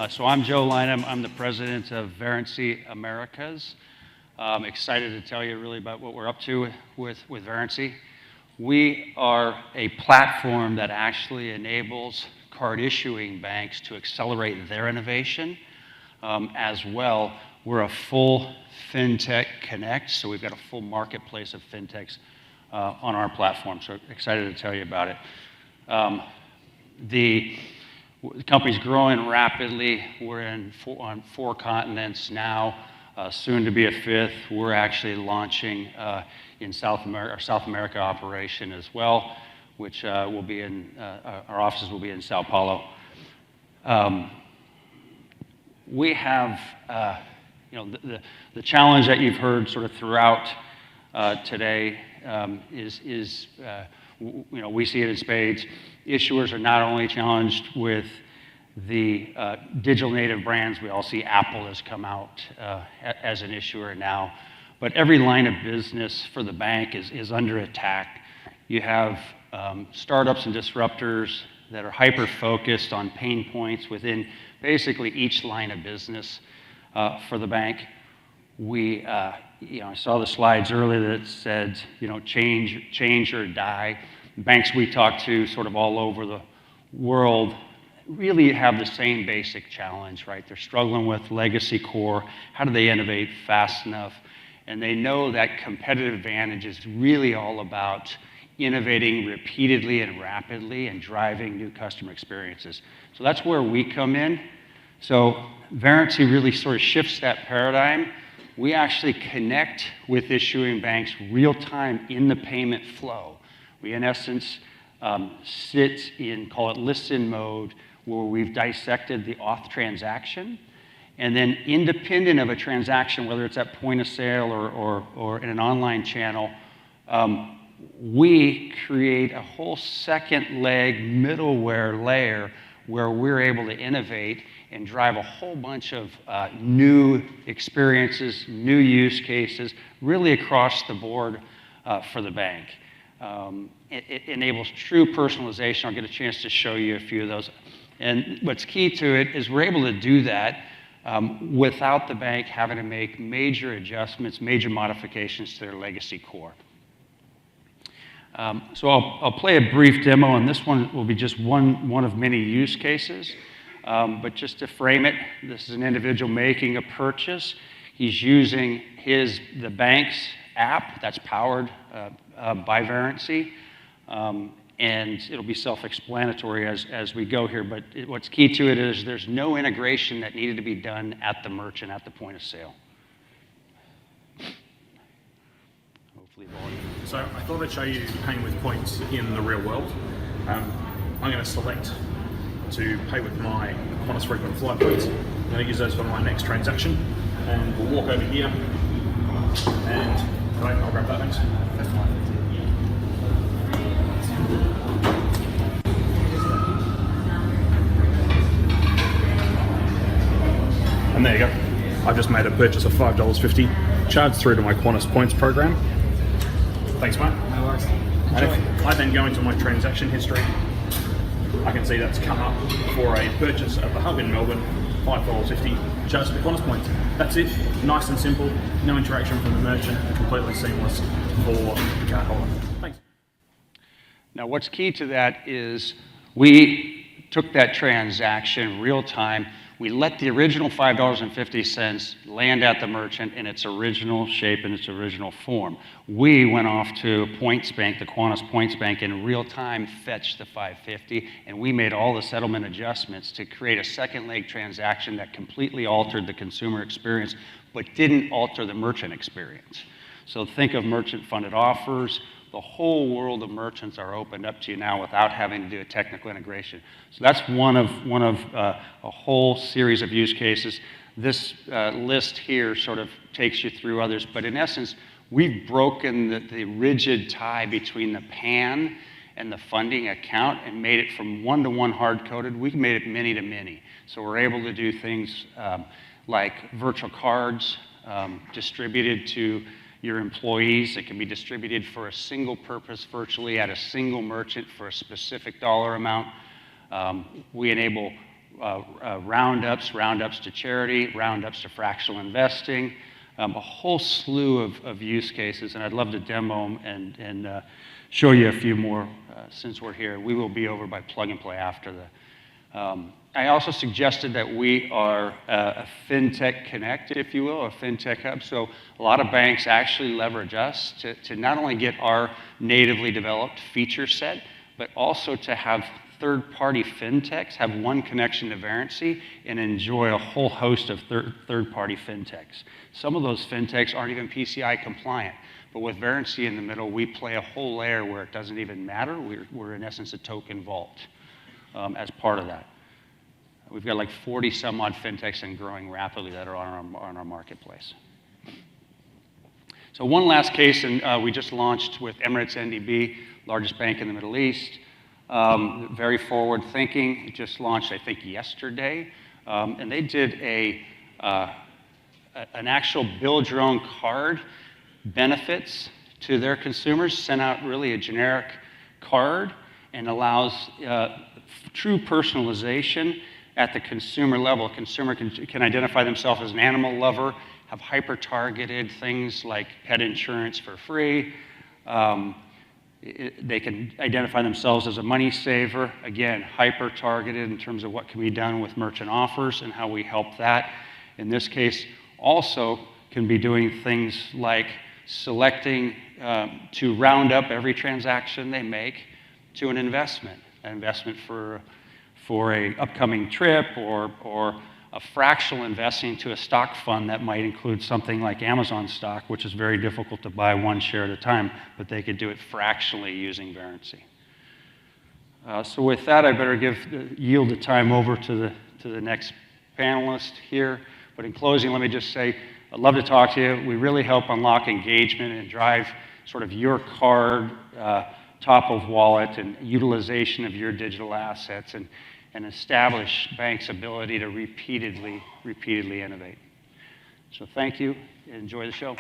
So I'm Joe Lynam. I'm the president of Verrency Americas. I'm excited to tell you really about what we're up to with Verrency. We are a platform that actually enables card issuing banks to accelerate their innovation. As well, we're a full Fintech connect, so we've got a full marketplace of Fintechs on our platform. So excited to tell you about it. The company's growing rapidly. We're on 4 continents now, soon to be a 5th. We're actually launching in South America, our South America operation as well, which will be in, our offices will be in Sao Paulo. We have, the challenge that you've heard sort of throughout today is we see it in spades. Issuers are not only challenged with the digital native brands. We all see Apple has come out as an issuer now. But every line of business for the bank is under attack. You have startups and disruptors that are hyper-focused on pain points within basically each line of business for the bank. I saw the slides earlier that said, change or die. Banks we talk to sort of all over the world really have the same basic challenge, right? They're struggling with legacy core. How do they innovate fast enough? And they know that competitive advantage is really all about innovating repeatedly and rapidly and driving new customer experiences. So that's where we come in. So Verrency really sort of shifts that paradigm. We actually connect with issuing banks real time in the payment flow. We, in essence, sit in, call it listen mode, where we've dissected the auth transaction. And then independent of a transaction, whether it's at point of sale or in an online channel, we create a whole second leg middleware layer where we're able to innovate and drive a whole bunch of new experiences, new use cases, really across the board for the bank. It enables true personalization. I'll get a chance to show you a few of those. And what's key to it is we're able to do that without the bank having to make major adjustments, major modifications to their legacy core. So I'll play a brief demo, and this one will be just one of many use cases. But just to frame it, this is an individual making a purchase. He's using the bank's app that's powered by Verrency, and it'll be self-explanatory as we go here. But what's key to it is there's no integration that needed to be done at the merchant at the point of sale. Hopefully, volume. So I thought I'd show you paying with points in the real world. I'm going to select to pay with my Qantas frequent flyer points. I'm going to use those for my next transaction, and we'll walk over here. And I'll grab that, thanks. That's fine. And there you go. I've just made a purchase of $5.50, charged through to my Qantas points program. Thanks, mate. No worries. And if I then go into my transaction history, I can see that's come up for a purchase at the hub in Melbourne, $5.50, charged to Qantas points. That's it. Nice and simple. No interaction from the merchant. Completely seamless for the cardholder. Thanks. Now, what's key to that is we took that transaction real time. We let the original $5.50 land at the merchant in its original shape and its original form. We went off to Points Bank, the Qantas Points Bank, in real time fetched the $5.50, and we made all the settlement adjustments to create a second leg transaction that completely altered the consumer experience, but didn't alter the merchant experience. So think of merchant-funded offers. The whole world of merchants are opened up to you now without having to do a technical integration. So that's one of a whole series of use cases. This list here sort of takes you through others, but in essence, we've broken the rigid tie between the PAN and the funding account and made it from one-to-one hard-coded. We've made it many-to-many. So we're able to do things like virtual cards distributed to your employees. It can be distributed for a single purpose virtually at a single merchant for a specific dollar amount. We enable roundups to charity, roundups to fractional investing, a whole slew of use cases, and I'd love to demo them and show you a few more since we're here. We will be over by Plug and Play after the. I also suggested that we are a FinTech connected, if you will, a FinTech hub. So a lot of banks actually leverage us to not only get our natively developed feature set, but also to have third-party FinTechs have one connection to Verrency and enjoy a whole host of third-party FinTechs. Some of those FinTechs aren't even PCI compliant, but with Verrency in the middle, we play a whole layer where it doesn't even matter. We're in essence a token vault as part of that. We've got like 40 some odd FinTechs and growing rapidly that are on our marketplace. So one last case, and we just launched with Emirates NDB, largest bank in the Middle East. Very forward thinking. It just launched, I think, yesterday. And they did an actual build your own card benefits to their consumers, sent out really a generic card and allows true personalization at the consumer level. A consumer can identify themselves as an animal lover, have hyper-targeted things like pet insurance for free. They can identify themselves as a money saver. Again, hyper-targeted in terms of what can be done with merchant offers and how we help that. In this case, also can be doing things like selecting to round up every transaction they make to an investment for a upcoming trip or a fractional investing to a stock fund that might include something like Amazon stock, which is very difficult to buy one share at a time, but they could do it fractionally using Verrency. So with that, I better yield the time over to the next panelist here. But in closing, let me just say, I'd love to talk to you. We really help unlock engagement and drive sort of your card, top of wallet, and utilization of your digital assets, and establish banks' ability to repeatedly innovate. So thank you. Enjoy the show.